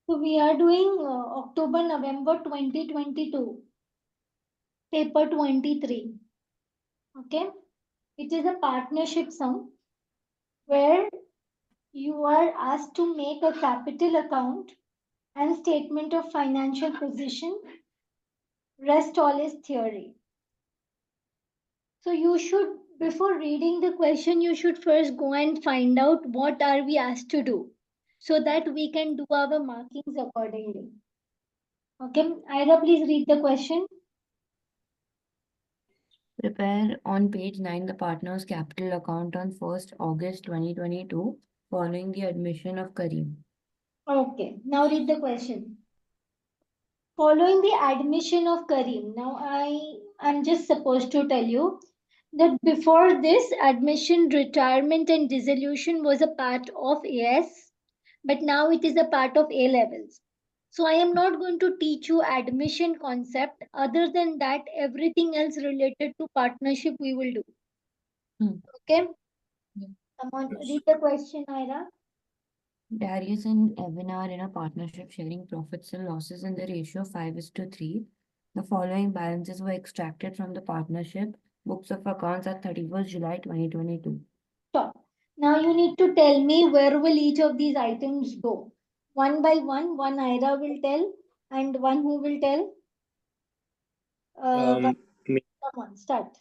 So we are doing October-November 2022, paper 23. Okay. It is a partnership sum where you are asked to make a capital account and statement of financial position. Rest all is theory. So you should, before reading the question, you should first go and find out what are we asked to do so that we can do our markings accordingly. Okay, Ira, please read the question. Prepare on page 9 the partner's capital account on 1st August 2022 following the admission of Kareem. Okay, now read the question. Following the admission of Kareem, now I'm just supposed to tell you that before this, admission, retirement, and dissolution was a part of AS, but now it is a part of A levels. So I am not going to teach you admission concept. Other than that, everything else related to partnership we will do. Okay? Yeah. Come on, read the question, Ira. Darius and Evan are in a partnership sharing profits and losses in the ratio 5:3. The following balances were extracted from the partnership books of accounts at 31st July 2022. Stop. Now you need to tell me where will each of these items go. One by one Ira will tell, and one who will tell. Me. Come on, start.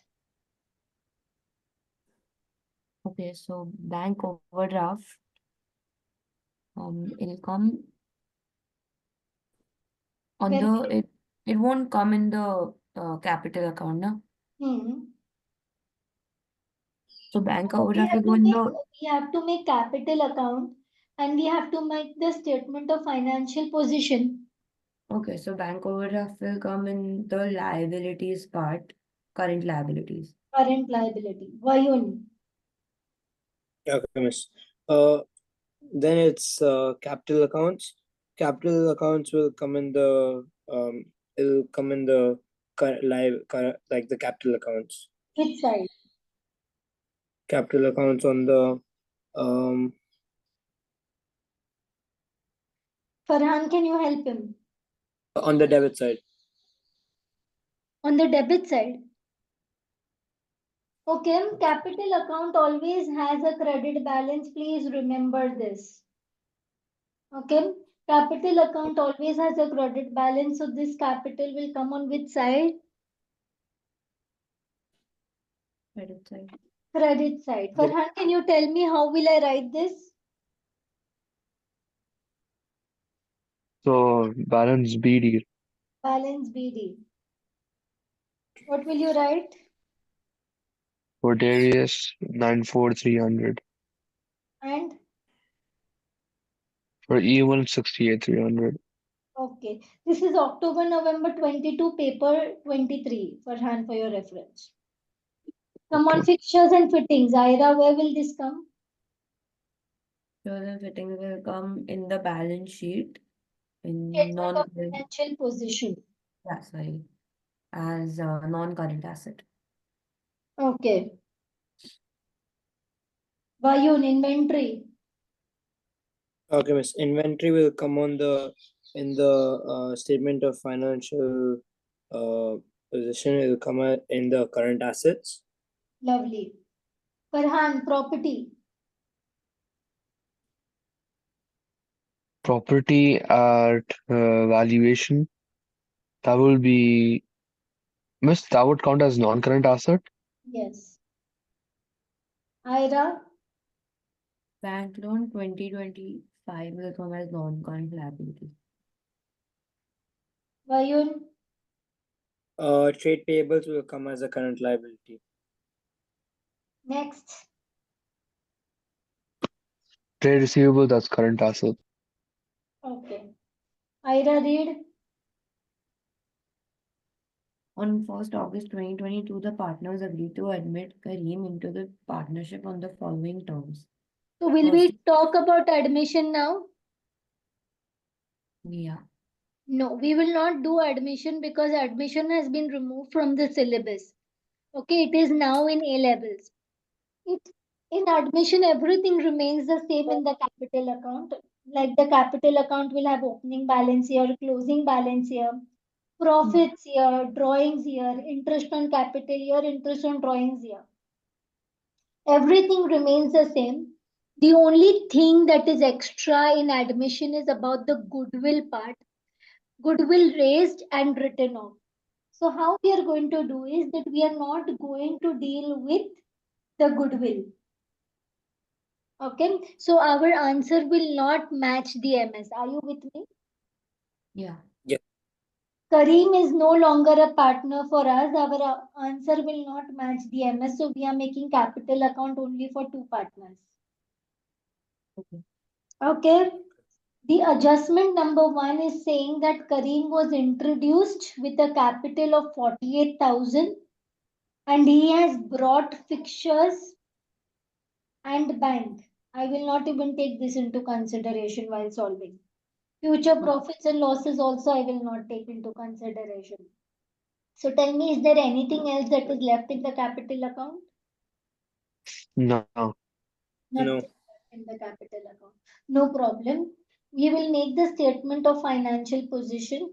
Okay, so bank overdraft it'll come on Where the it won't come in the capital account, no? So bank overdraft will go in the we have to make capital account and we have to make the statement of financial position. okay, so bank overdraft will come in the liabilities part, current liabilities. Current liability. Vayun. Okay, miss. Then it's capital accounts. Capital accounts will come in the it'll come in the like the capital accounts. Which side? Capital accounts on the Farhan, can you help him? on the debit side. On the debit side. Okay, capital account always has a credit balance. Please remember this. Okay, capital account always has a credit balance. So this capital will come on which side? Credit side. Credit side. Farhan, can you tell me how will I write this? So balance BD. Balance BD. What will you write? For Darius, 94,300. And For Evan, 68,300. okay, this is October-November 22, paper 23, Farhan, for your reference. Come on, Okay. fixtures and fittings. Ira, where will this come? Fixtures and fittings will come in the balance sheet in Statement of financial position. yeah, sorry, as a non-current asset. Okay. Vayun, inventory. Okay, miss. Inventory will come on the in the statement of financial position. It will come in the current assets. Lovely. Farhan, property. Property at valuation. That will be, Miss, that would count as non-current asset. Yes. Ira, Bank loan 2025 will come as non-current liability. Vayun, Trade payables will come as a current liability. next. Trade receivable, that's current asset. Okay. Ira, read. On 1st August 2022, the partners agreed to admit Kareem into the partnership on the following terms. So will we talk about admission now? Yeah. No, we will not do admission because admission has been removed from the syllabus. Okay, it is now in A levels. In admission, everything remains the same in the capital account. Like the capital account will have opening balance here, closing balance here, profits here, drawings here, interest on capital here, interest on drawings here. Everything remains the same. The only thing that is extra in admission is about the goodwill part. Goodwill raised and written off. So how we are going to do is that we are not going to deal with the goodwill. Okay, so our answer will not match the MS. Are you with me? Yeah. Kareem is no longer a partner for us. Our answer will not match the MS. So we are making capital account only for two partners. Okay. Okay. The adjustment number 1 is saying that Kareem was introduced with a capital of 48,000 and he has brought fixtures and bank. I will not even take this into consideration while solving. Future profits and losses also I will not take into consideration. So tell me, is there anything else that is left in the capital account? No. Nothing No. left in the capital account. No problem. We will make the statement of financial position.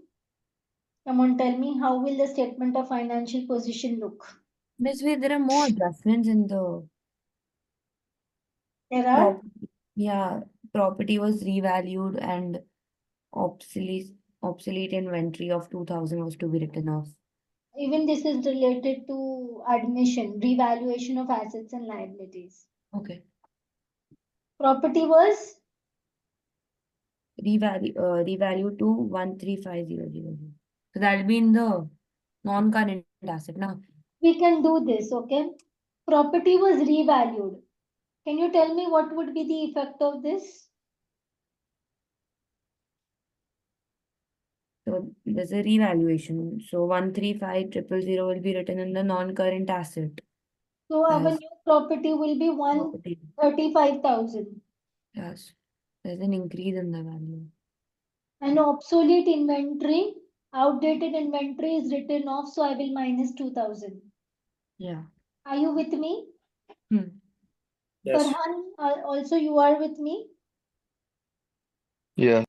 Come on, tell me, how will the statement of financial position look? Miss Way, there are more adjustments in the There are, property. Yeah, property was revalued and obsolete inventory of 2000 was to be written off. even this is related to admission, revaluation of assets and liabilities. Okay. Property was, Revalue to 135000. So that'll be in the non-current asset now. we can do this, okay? Property was revalued. Can you tell me what would be the effect of this? So there's a revaluation. So 135000 will be written in the non-current asset So our as new property will be property. 135,000. Yes. There's an increase in the value. And obsolete inventory, outdated inventory is written off, so I will minus 2,000. Yeah. Are you with me? Hmm. Yes. Farhan, also you are with me? Yeah.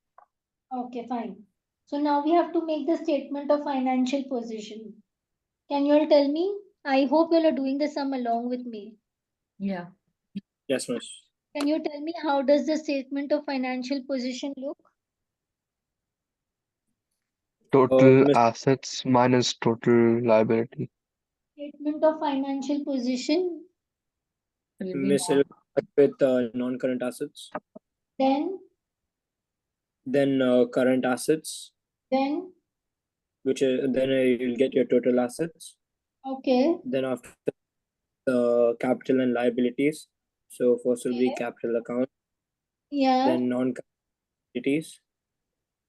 Okay, fine. So now we have to make the statement of financial position. Can you all tell me? I hope you all are doing the sum along with me. Yeah. Yes, miss. Can you tell me how does the statement of financial position look? Total Miss, assets minus total liability. Statement of financial position, Will be miss will start with non-current assets, then, then current assets, then, which then you'll get your total assets. okay, Then after the capital and liabilities. So first will be okay, capital account, yeah, then non-current liabilities,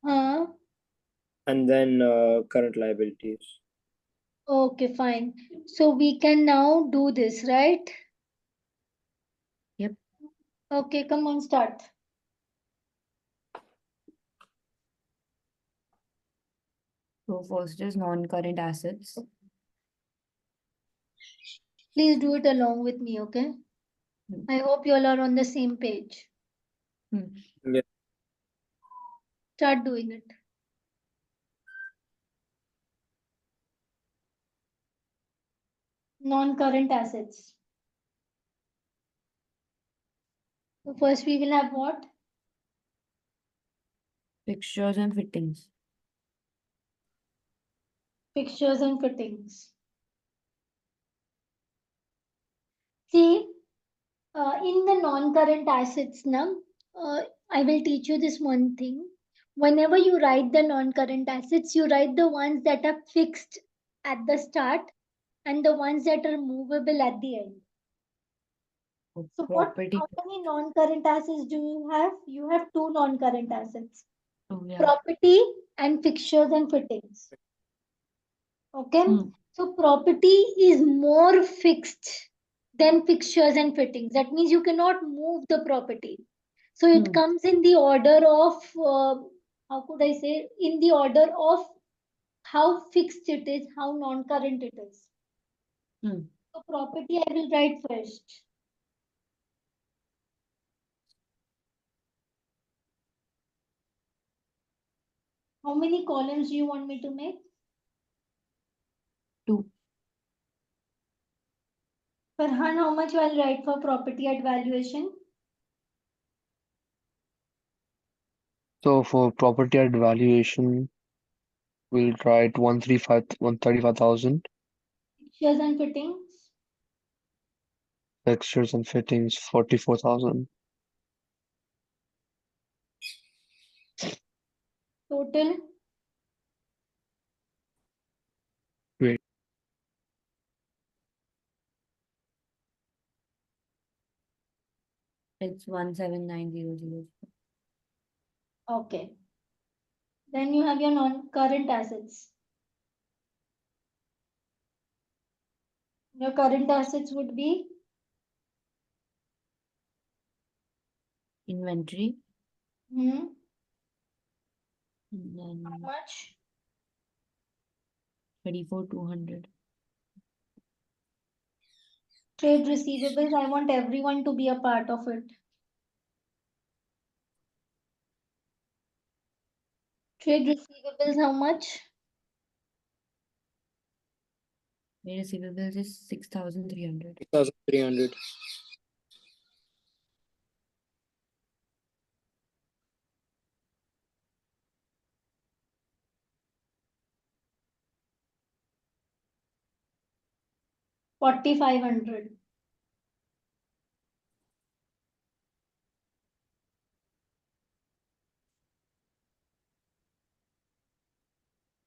huh, and then current liabilities. okay, fine. So we can now do this, right? Yep. Okay, come on, start. So first is non-current assets. Please do it along with me, okay? I hope you all are on the same page. Hmm. Yeah. Start doing it. Non-current assets. So first we will have what? Fixtures and fittings. Fixtures and fittings. See, in the non-current assets now, I will teach you this one thing. Whenever you write the non-current assets, you write the ones that are fixed at the start and the ones that are movable at the end. So So property. how many non-current assets do you have? You have two non-current assets. Oh, yeah. Property and fixtures and fittings. Okay. Hmm. So property is more fixed than fixtures and fittings. That means you cannot move the property. So it Hmm. comes in the order of, how could I say, in the order of how fixed it is, how non-current it is. Hmm. So property I will write first. How many columns do you want me to make? 2. Farhan, how much I'll write for property at valuation? So for property at valuation, we'll write 135,000. Fixtures and fittings? Fixtures and fittings, 44,000. Total? Wait, It's 179,000. Okay. Then you have your non-current assets. Your current assets would be Inventory. hmm, And then how much? 34,200. Trade receivables. I want everyone to be a part of it. Trade receivables, how much? Trade receivables is 6,300. 6,300. $4,500.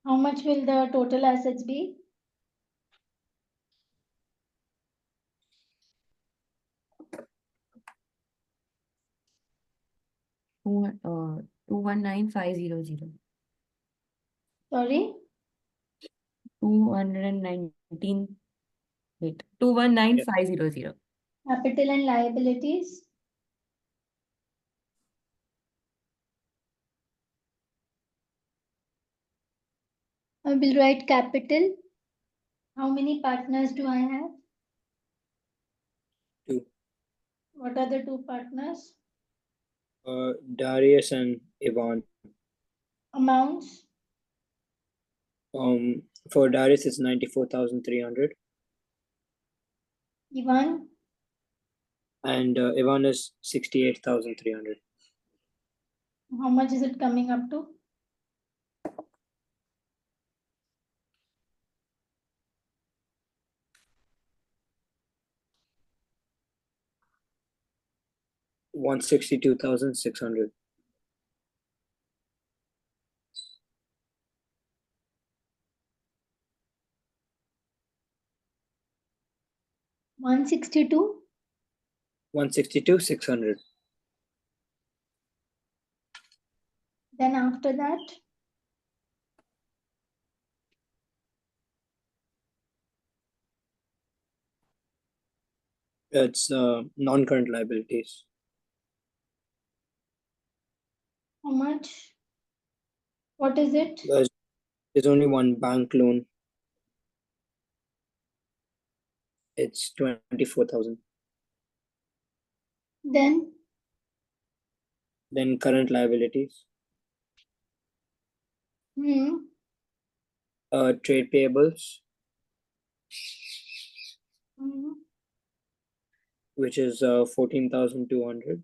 How much will the total assets be? Two, 219,500. Sorry, 219. Wait, Yeah. 219,500. capital and liabilities. I will write capital. How many partners do I have? 2. What are the two partners? Darius and Evan. Amounts? For Darius it's 94,300 Ivan? and Evan is 68,300. How much is it coming up to? $162,600. $162. 162,600. Then after that, It's non-current liabilities. how much? What is it? There's only one bank loan. It's 24,000. Then Then current liabilities. hmm, Trade payables, hmm, which is 14,200,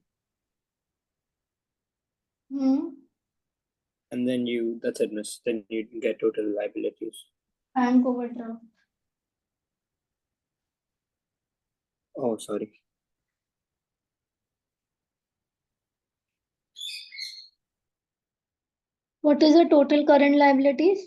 hmm, and then that's it, miss. Then you get total liabilities. bank overdraft. Oh, sorry. What is the total current liabilities?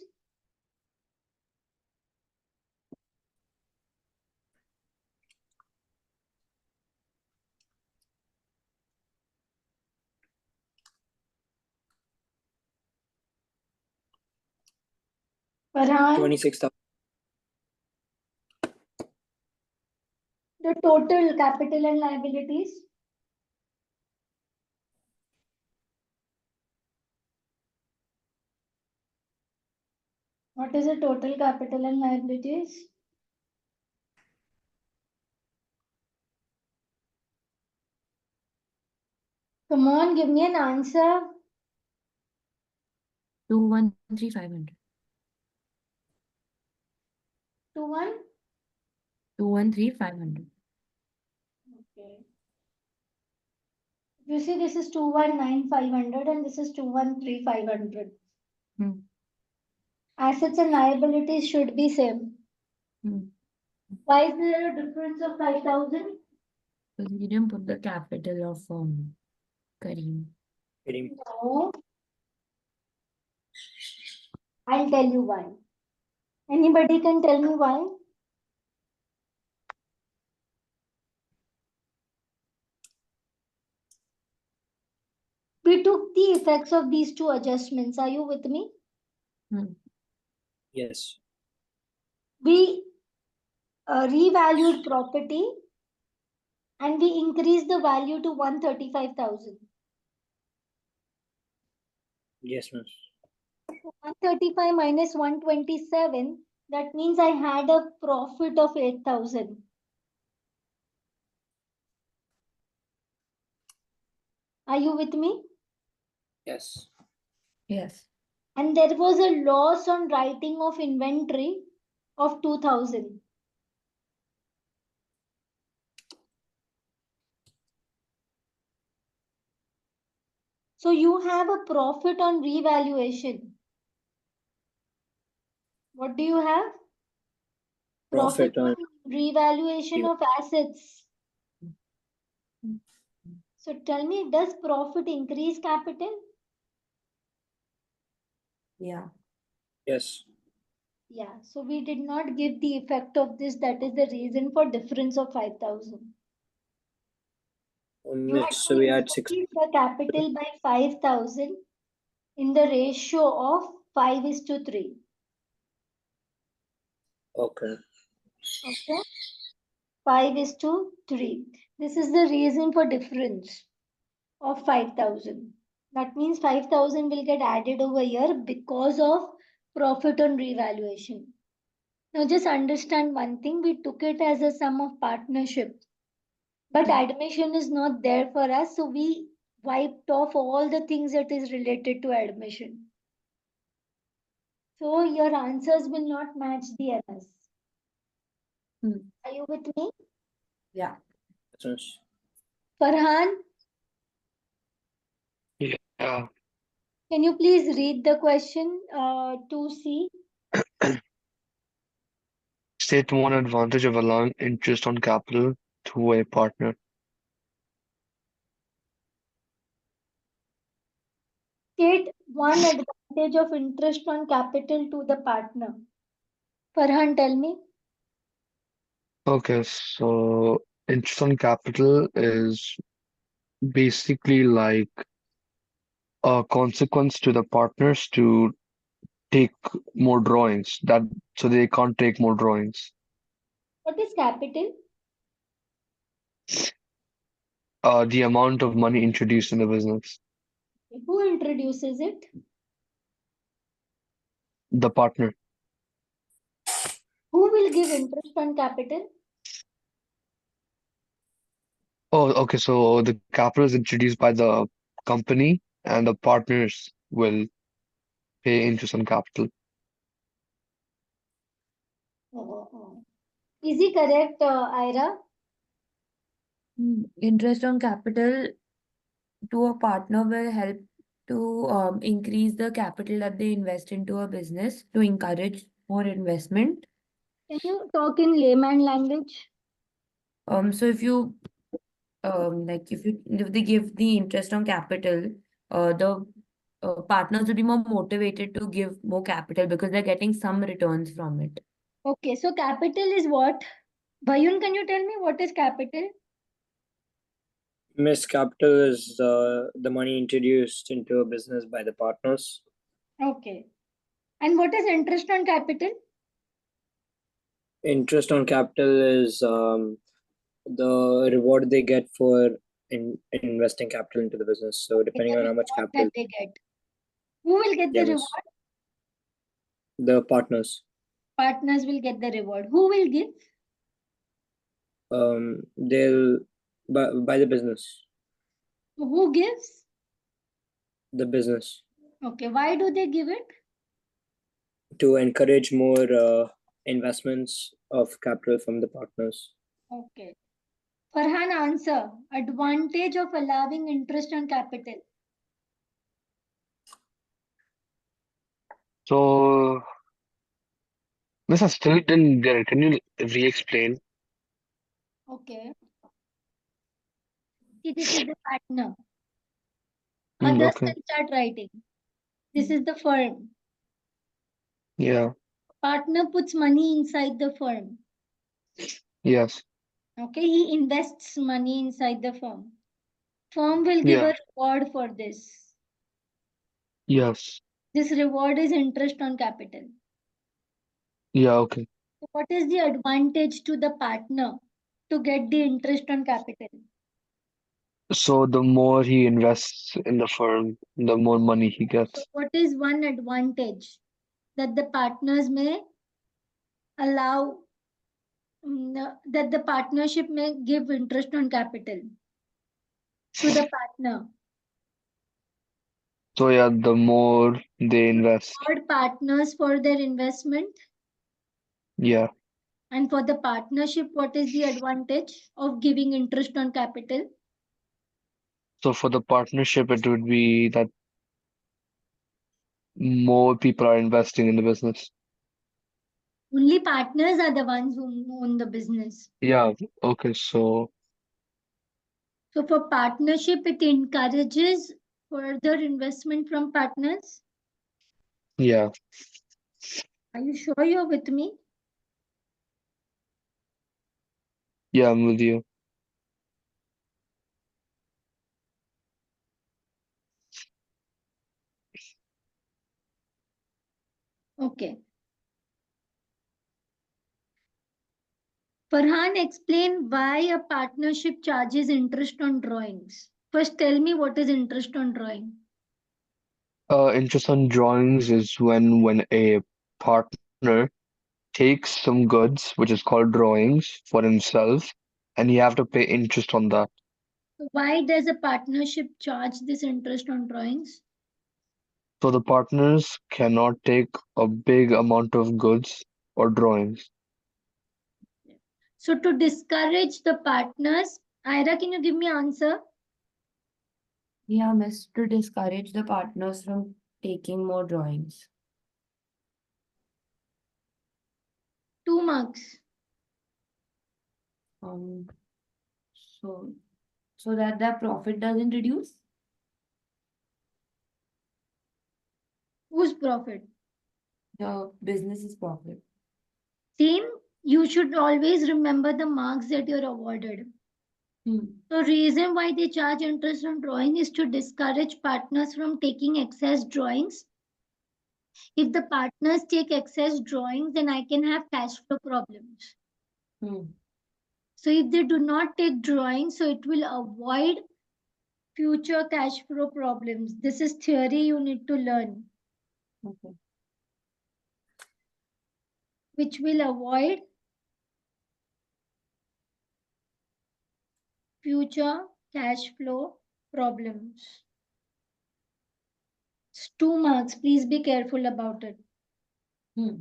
Farhan, 26,000. the total capital and liabilities. What is the total capital and liabilities? Come on, give me an answer. 213,500. 21. 213,500. Okay. You see, this is 219,500 and this is 213,500. Hmm. Assets and liabilities should be same. Hmm. Why is there a difference of 5,000? Because we didn't put the capital of Kareem. No. I'll tell you why. Anybody can tell me why? We took the effects of these two adjustments. Are you with me? Hmm. Yes. We revalued property and we increased the value to 135,000. Yes, miss. 135 minus 127, that means I had a profit of 8,000. Are you with me? Yes. Yes. And there was a loss on writing of inventory of 2,000. So you have a profit on revaluation. What do you have? Profit Profit on on revaluation of assets. So tell me, does profit increase capital? Yeah. yes. Yeah, so we did not give the effect of this. That is the reason for difference of 5,000. You had Miss. to So we had six. increase the capital by 5,000 in the ratio of 5:3. Okay. Okay, 5:3. This is the reason for difference of 5,000. That means 5,000 will get added over here because of profit on revaluation. Now just understand one thing, we took it as a sum of partnership, but admission is not there for us, so we wiped off all the things that is related to admission. So your answers will not match the errors. Hmm. Are you with me? Yeah. Yes, miss. Farhan, Yeah. can you please read the question 2C? State one advantage of allowing interest on capital to a partner. State one advantage of interest on capital to the partner. Farhan, tell me. Okay, so interest on capital is basically like a consequence to the partners to take more drawings that so they can't take more drawings. What is capital? The amount of money introduced in the business, Who introduces it? the partner. Who will give interest on capital? Oh, okay, so the capital is introduced by the company and the partners will pay interest on capital. Oh. Is he correct, Ira? Interest on capital to a partner will help to increase the capital that they invest into a business to encourage more investment. Can you talk in layman language? So if they give the interest on capital, the partners will be more motivated to give more capital because they're getting some returns from it. Okay, so capital is what? Bayun, can you tell me what is capital? Miss, capital is the money introduced into a business by the partners. Okay. And what is interest on capital? Interest on capital is the reward they get for investing capital into the business. So It's depending the on how much reward capital, that they get. Who will get the yeah, miss. reward? The partners, Partners will get the reward. Who will give? they'll by the business, Who gives? the business. Okay, why do they give it? To encourage more investments of capital from the partners. Okay. Farhan, answer. Advantage of allowing interest on capital. So, Miss, I still didn't get it. Can you re-explain? Okay. See, this is the partner. Mm, Others okay. can start writing. This is the firm. Yeah. Partner puts money inside the firm. Yes. Okay, he invests money inside the firm. Firm will give Yeah. a reward for this. Yes. This reward is interest on capital. Yeah. Okay. So what is the advantage to the partner to get the interest on capital? So the more he invests in the firm, the more money he So gets. what is one advantage that the partners may allow, that the partnership may give interest on capital to the partner? So yeah, the more they invest. Reward partners for their investment. Yeah. And for the partnership, what is the advantage of giving interest on capital? So for the partnership, it would be that more people are investing in the business. Only partners are the ones who own the business. Yeah. Okay. So So for partnership, it encourages further investment from partners. yeah. Are you sure you're with me? Yeah, I'm with you. Okay. Farhan, explain why a partnership charges interest on drawings. First, tell me what is interest on drawing. Interest on drawings is when a partner takes some goods, which is called drawings, for himself, and you have to pay interest on that. So why does a partnership charge this interest on drawings? So the partners cannot take a big amount of goods or drawings. So to discourage the partners, Ira, can you give me answer? Yeah, miss, to discourage the partners from taking more drawings. 2 marks. Um, so so that the profit doesn't reduce. Whose profit? The business is profit. Same, you should always remember the marks that you're awarded. Hmm. So reason why they charge interest on drawing is to discourage partners from taking excess drawings. If the partners take excess drawings, then I can have cash flow problems. Hmm. So if they do not take drawings, so it will avoid future cash flow problems. This is theory you need to learn, Okay. which will avoid future cash flow problems. It's 2 marks. Please be careful about it. Hmm.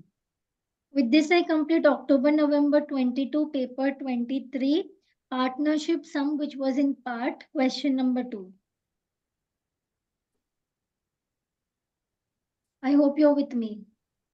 With this, I complete October November 22, paper 23, partnership sum, which was in part question number 2. I hope you're with me.